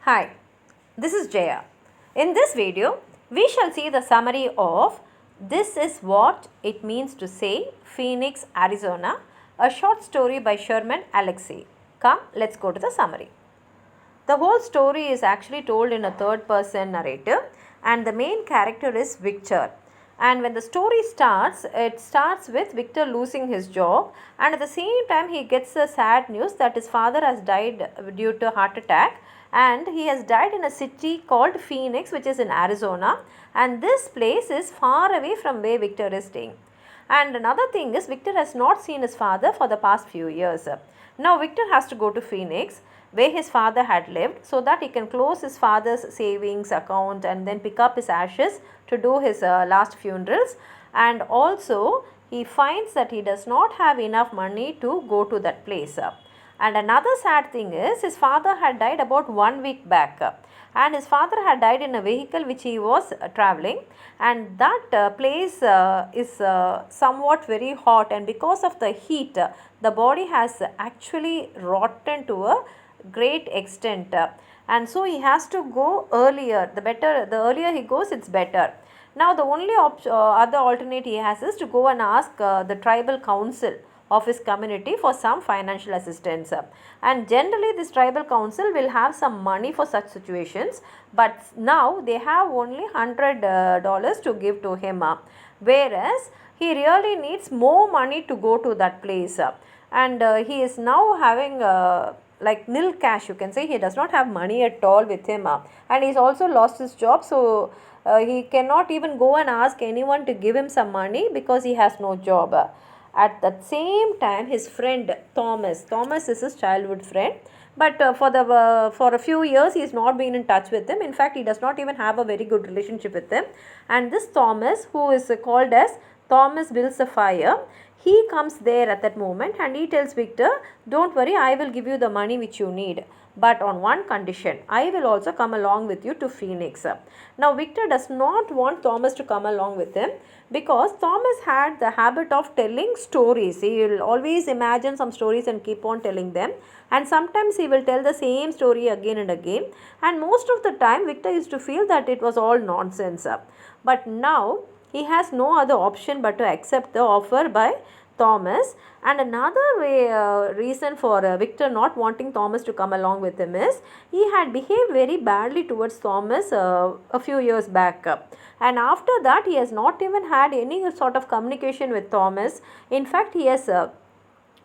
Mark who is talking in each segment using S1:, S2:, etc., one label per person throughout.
S1: Hi, this is Jaya. In this video, we shall see the summary of This is What It Means to Say Phoenix, Arizona, a short story by Sherman Alexie. Come, let's go to the summary. The whole story is actually told in a third person narrative and the main character is Victor. And when the story starts, it starts with Victor losing his job and at the same time he gets the sad news that his father has died due to heart attack and he has died in a city called Phoenix, which is in Arizona, and this place is far away from where Victor is staying. And another thing is Victor has not seen his father for the past few years. Now Victor has to go to Phoenix where his father had lived so that he can close his father's savings account and then pick up his ashes to do his last funerals. And also he finds that he does not have enough money to go to that place. And another sad thing is his father had died about 1 week back. And his father had died in a vehicle which he was traveling, and that place is somewhat very hot, and because of the heat the body has actually rotten to a great extent, and so he has to go earlier. The earlier he goes, it's better. Now the only other alternate he has is to go and ask the tribal council of his community for some financial assistance, and generally this tribal council will have some money for such situations, but now they have only $100 to give to him, whereas he really needs more money to go to that place, and he is now having like nil cash, you can say. He does not have money at all with him, and he's also lost his job, so he cannot even go and ask anyone to give him some money because he has no job. At the same time, his friend Thomas is his childhood friend, but for a few years he has not been in touch with him. In fact, he does not even have a very good relationship with him. And this Thomas, who is called as Thomas builds a fire, he comes there at that moment and he tells Victor, don't worry, I will give you the money which you need, but on one condition, I will also come along with you to Phoenix. Now Victor does not want Thomas to come along with him because Thomas had the habit of telling stories. He will always imagine some stories and keep on telling them, and sometimes he will tell the same story again and again, and most of the time Victor used to feel that it was all nonsense. But now he has no other option but to accept the offer by Thomas. And another reason for Victor not wanting Thomas to come along with him is he had behaved very badly towards Thomas a few years back, and after that he has not even had any sort of communication with Thomas. In fact, he has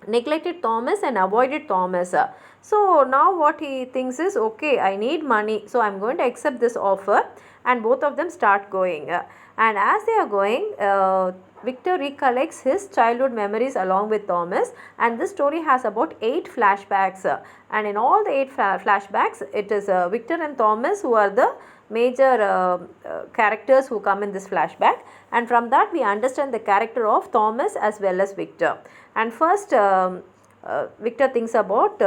S1: neglected Thomas and avoided Thomas. So now what he thinks is, okay, I need money, so I'm going to accept this offer, and both of them start going. And as they are going, Victor recollects his childhood memories along with Thomas, and this story has about 8 flashbacks, and in all the 8 flashbacks it is Victor and Thomas who are the major characters who come in this flashback, and from that we understand the character of Thomas as well as Victor. And first Victor thinks about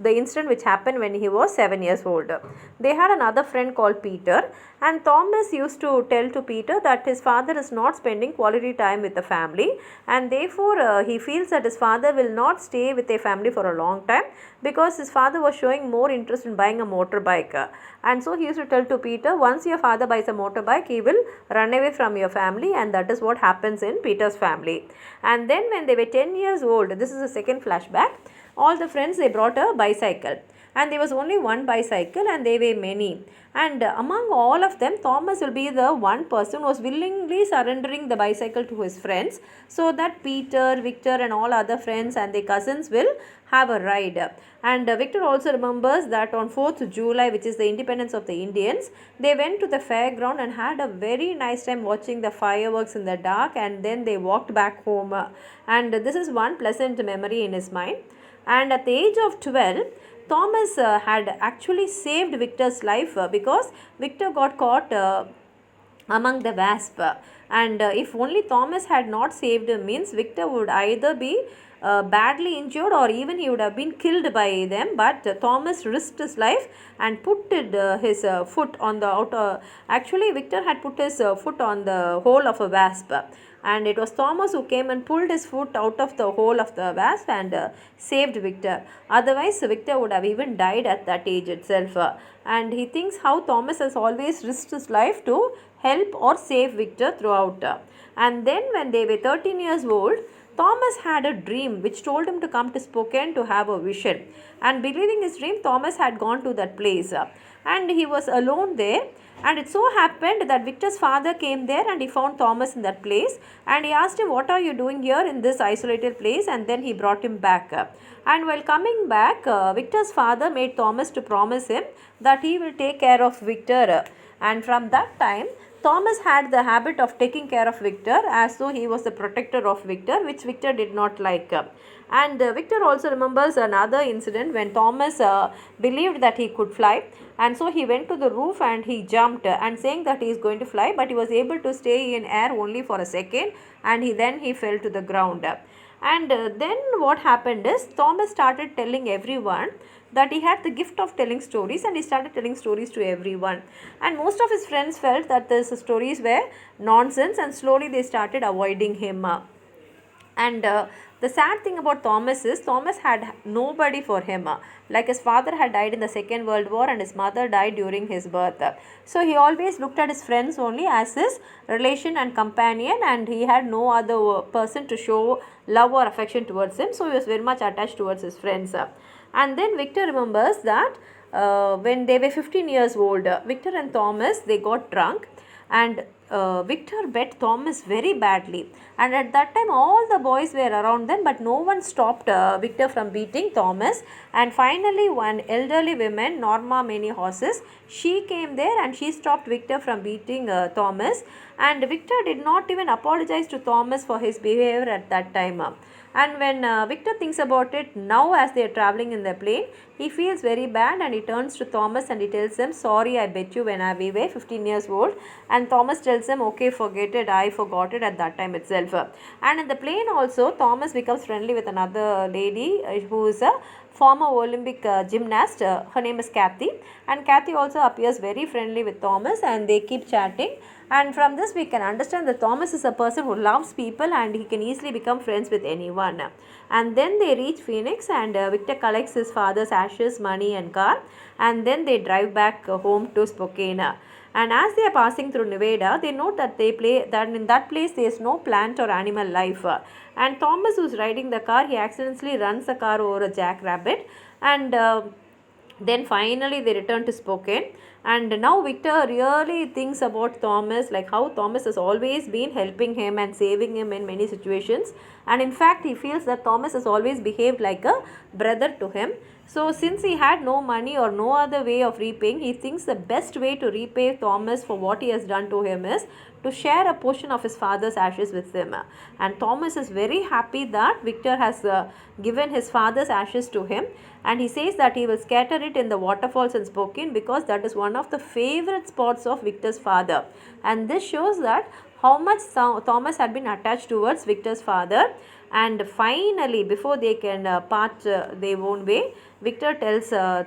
S1: the incident which happened when he was 7 years old. They had another friend called Peter, and Thomas used to tell to Peter that his father is not spending quality time with the family, and therefore he feels that his father will not stay with their family for a long time because his father was showing more interest in buying a motorbike. And so he used to tell to Peter, once your father buys a motorbike, he will run away from your family, and that is what happens in Peter's family. And then when they were 10 years old, this is the second flashback, all the friends, they brought a bicycle, and there was only one bicycle and they were many, and among all of them Thomas will be the one person who was willingly surrendering the bicycle to his friends so that Peter, Victor and all other friends and their cousins will have a ride. And Victor also remembers that on 4th July, which is the independence of the Indians, they went to the fairground and had a very nice time watching the fireworks in the dark, and then they walked back home, and this is one pleasant memory in his mind. And at the age of 12, Thomas had actually saved Victor's life because Victor got caught among the wasp, and if only Thomas had not saved him, means Victor would either be badly injured or even he would have been killed by them, but Thomas risked his life and put his foot on the outer, actually Victor had put his foot on the hole of a wasp, and it was Thomas who came and pulled his foot out of the hole of the wasp and saved Victor. Otherwise, Victor would have even died at that age itself. And he thinks how Thomas has always risked his life to help or save Victor throughout. And then when they were 13 years old, Thomas had a dream which told him to come to Spokane to have a vision. And believing his dream, Thomas had gone to that place. And he was alone there. And it so happened that Victor's father came there and he found Thomas in that place. And he asked him, "What are you doing here in this isolated place?" And then he brought him back. And while coming back, Victor's father made Thomas to promise him that he will take care of Victor. And from that time, Thomas had the habit of taking care of Victor as though he was the protector of Victor, which Victor did not like. And Victor also remembers another incident when Thomas believed that he could fly, and so he went to the roof and he jumped and saying that he is going to fly, but he was able to stay in air only for a second, and then he fell to the ground. And then what happened is Thomas started telling everyone that he had the gift of telling stories, and he started telling stories to everyone. And most of his friends felt that these stories were nonsense, and slowly they started avoiding him. And the sad thing about Thomas is Thomas had nobody for him. Like his father had died in the Second World War and his mother died during his birth. So he always looked at his friends only as his relation and companion, and he had no other person to show love or affection towards him. So he was very much attached towards his friends. And then Victor remembers that when they were 15 years old, Victor and Thomas, they got drunk, and Victor bet Thomas very badly, and at that time all the boys were around them, but no one stopped Victor from beating Thomas. And finally one elderly woman, Norma Many Horses, she came there and she stopped Victor from beating Thomas, and Victor did not even apologize to Thomas for his behavior at that time. And when Victor thinks about it now as they are traveling in the plane, he feels very bad and he turns to Thomas and he tells him, "Sorry, I bet you when we were 15 years old." And Thomas tells him, "Okay, forget it, I forgot it at that time itself." And in the plane also, Thomas becomes friendly with another lady who is a former Olympic gymnast. Her name is Kathy, and Kathy also appears very friendly with Thomas, and they keep chatting. And from this we can understand that Thomas is a person who loves people and he can easily become friends with anyone. And then they reach Phoenix, and Victor collects his father's ashes, money and car, and then they drive back home to Spokane. And as they are passing through Nevada, they note that in that place there is no plant or animal life. And Thomas, who is riding the car, he accidentally runs the car over a jackrabbit, and then finally they return to Spokane. And now Victor really thinks about Thomas, like how Thomas has always been helping him and saving him in many situations, and in fact he feels that Thomas has always behaved like a brother to him. So since he had no money or no other way of repaying, he thinks the best way to repay Thomas for what he has done to him is to share a portion of his father's ashes with him. And Thomas is very happy that Victor has given his father's ashes to him, and he says that he will scatter it in the waterfalls in Spokane because that is one of the favorite spots of Victor's father. And this shows that how much Thomas had been attached towards Victor's father. And finally, before they can part their own way,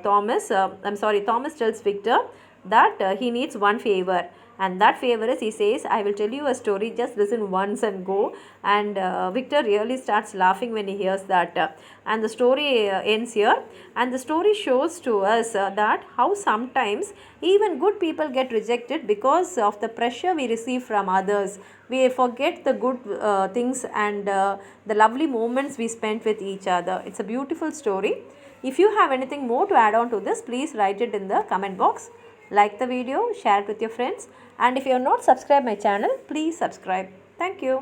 S1: Thomas tells Victor that he needs one favor. And that favor is, he says, "I will tell you a story, just listen once and go." And Victor really starts laughing when he hears that. And the story ends here. And the story shows to us that how sometimes even good people get rejected because of the pressure we receive from others. We forget the good things and the lovely moments we spent with each other. It's a beautiful story. If you have anything more to add on to this, please write it in the comment box. Like the video, share it with your friends, and if you have not subscribed my channel, please subscribe. Thank you.